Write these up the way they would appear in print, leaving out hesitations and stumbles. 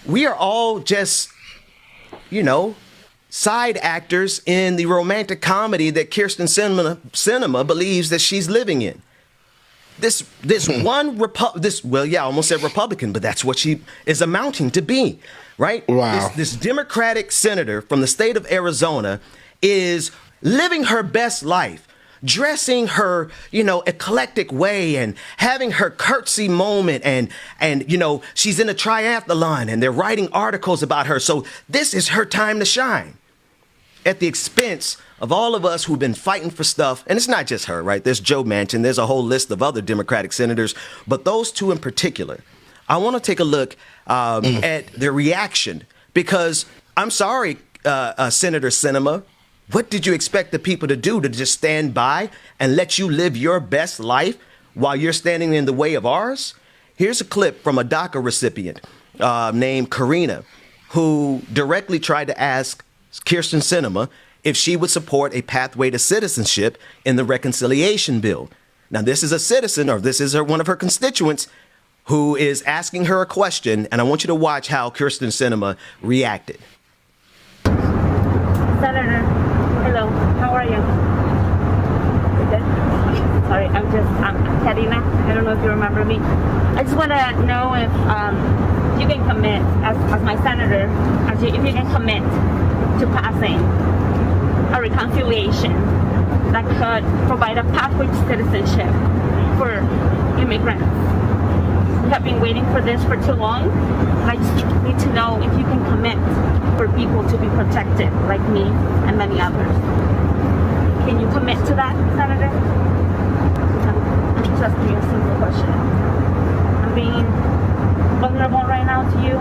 we are all just, side actors in the romantic comedy that Kyrsten Sinema believes that she's living in. I almost said Republican, but that's what she is amounting to be, right? Wow. This Democratic senator from the state of Arizona is living her best life, dressing her, eclectic way and having her curtsy moment. And she's in a triathlon and they're writing articles about her. So this is her time to shine at the expense of all of us who've been fighting for stuff. And it's not just her, right? There's Joe Manchin. There's a whole list of other Democratic senators. But those two in particular, I want to take a look at their reaction, because I'm sorry, Senator Sinema, what did you expect the people to do? To just stand by and let you live your best life while you're standing in the way of ours? Here's a clip from a DACA recipient named Karina, who directly tried to ask Kyrsten Sinema if she would support a pathway to citizenship in the reconciliation bill. Now, this is a citizen, or this is one of her constituents, who is asking her a question, and I want you to watch how Kyrsten Sinema reacted. Senator, hello, how are you? Good? Sorry, I'm Katina. I don't know if you remember me. I just want to know if you can commit, as my senator, if you can commit to passing a reconciliation that could provide a pathway to citizenship for immigrants. We have been waiting for this for too long. I just need to know if you can commit for people to be protected, like me and many others. Can you commit to that, Senator? I'm just asking you a simple question. I'm being vulnerable right now to you.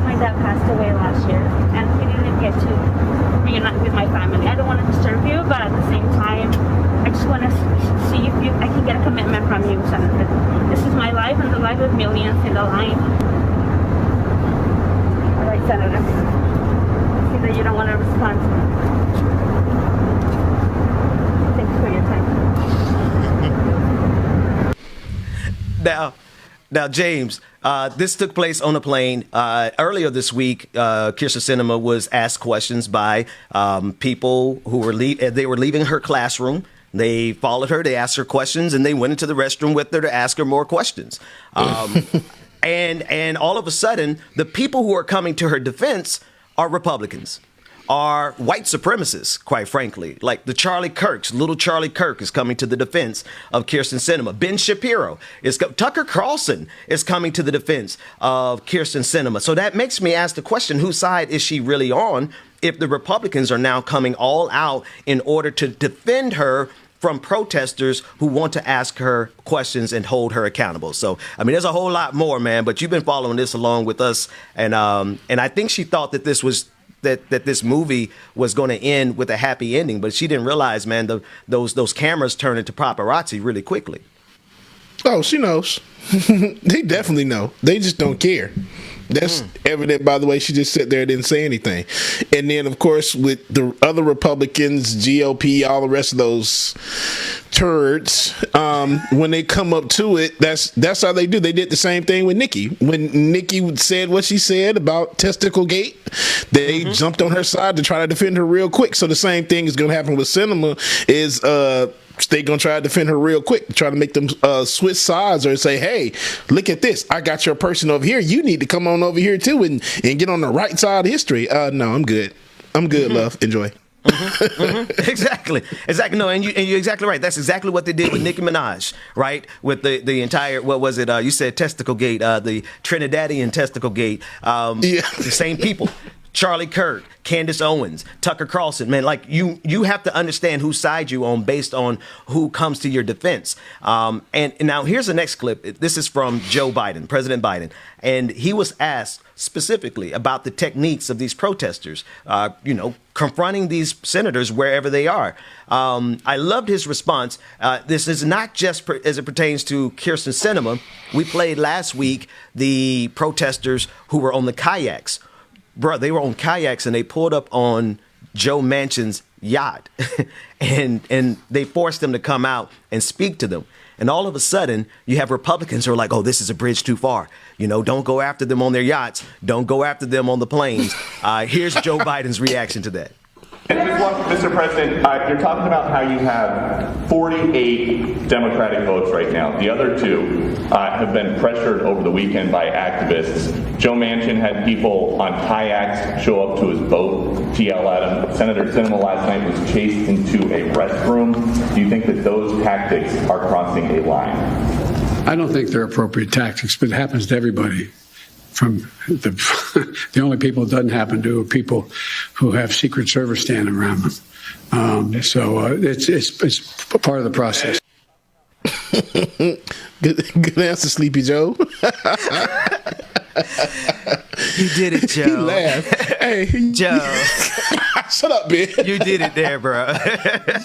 My dad passed away last year, and we didn't get to reunite with my family. I don't want to disturb you, but at the same time, I just want to see if I can get a commitment from you, Senator. This is my life and the life of millions in the line. All right, Senator. I see that you don't want to respond. Thanks for your time. Now, James, this took place on a plane. Earlier this week, Kyrsten Sinema was asked questions by people who were they were leaving her classroom. They followed her, they asked her questions, and they went into the restroom with her to ask her more questions. And all of a sudden, the people who are coming to her defense are Republicans, are white supremacists, quite frankly. Like the Charlie Kirks, little Charlie Kirk is coming to the defense of Kyrsten Sinema. Ben Shapiro, Tucker Carlson is coming to the defense of Kyrsten Sinema. So that makes me ask the question, whose side is she really on if the Republicans are now coming all out in order to defend her from protesters who want to ask her questions and hold her accountable? So, I mean, there's a whole lot more, man, but you've been following this along with us. And I think she thought that this was that this movie was going to end with a happy ending, but she didn't realize, man, those cameras turn into paparazzi really quickly. Oh, she knows. They definitely know. They just don't care. That's evident by the way she just sat there and didn't say anything. And then, of course, with the other Republicans, GOP, all the rest of those turds, when they come up to it, that's how they do. They did the same thing with Nikki. When Nikki said what she said about Testicle Gate, they jumped on her side to try to defend her real quick. So the same thing is going to happen with Sinema is they gonna try to defend her real quick, try to make them switch sides or say, hey, look at this, I got your person over here, you need to come on over here too and get on the right side of history. No, I'm good, love, enjoy. Exactly. No, and you're exactly right. That's exactly what they did with Nicki Minaj, right? With the entire, what was it? You said Testicle Gate, the Trinidadian Testicle Gate. The same people. Charlie Kirk, Candace Owens, Tucker Carlson, man, like you have to understand whose side you on based on who comes to your defense. And now here's the next clip. This is from Joe Biden, President Biden, and he was asked specifically about the techniques of these protesters, confronting these senators wherever they are. I loved his response. This is not just as it pertains to Kyrsten Sinema. We played last week the protesters who were on the kayaks. Bro, they were on kayaks and they pulled up on Joe Manchin's yacht and they forced them to come out and speak to them. And all of a sudden, you have Republicans who are like, oh, this is a bridge too far. Don't go after them on their yachts. Don't go after them on the planes. Here's Joe Biden's reaction to that. And just one, Mr. President, you're talking about how you have 48 Democratic votes right now. The other two have been pressured over the weekend by activists. Joe Manchin had people on kayaks show up to his boat to yell at him. Senator Sinema last night was chased into a restroom. Do you think that those tactics are crossing a line? I don't think they're appropriate tactics, but it happens to everybody. From the only people it doesn't happen to are people who have Secret Service standing around them. So it's part of the process. Good answer, Sleepy Joe. You did it, Joe. He laughed. Hey, Joe. Shut up, man. You did it there, bro.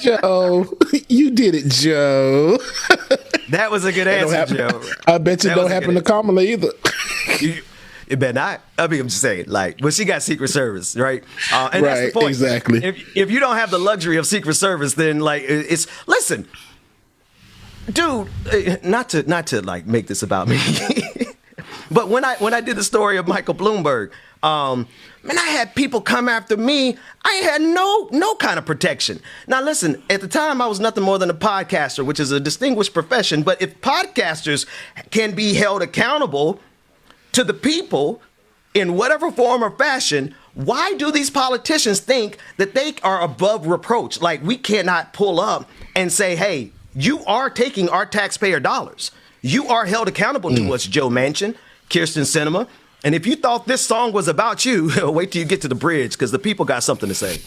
Joe, you did it, Joe. That was a good answer, Joe. I bet you it don't happen to Kamala either. It better not. I mean, I'm just saying, well, she got Secret Service, right? And right, that's the point. Exactly. If you don't have the luxury of Secret Service, then listen, dude. Not to make this about me, but when I did the story of Michael Bloomberg, I had people come after me. I had no kind of protection. Now, listen, at the time, I was nothing more than a podcaster, which is a distinguished profession. But if podcasters can be held accountable to the people in whatever form or fashion, why do these politicians think that they are above reproach? Like, we cannot pull up and say, hey, you are taking our taxpayer dollars. You are held accountable to us, Joe Manchin, Kyrsten Sinema. And if you thought this song was about you, wait till you get to the bridge, because the people got something to say.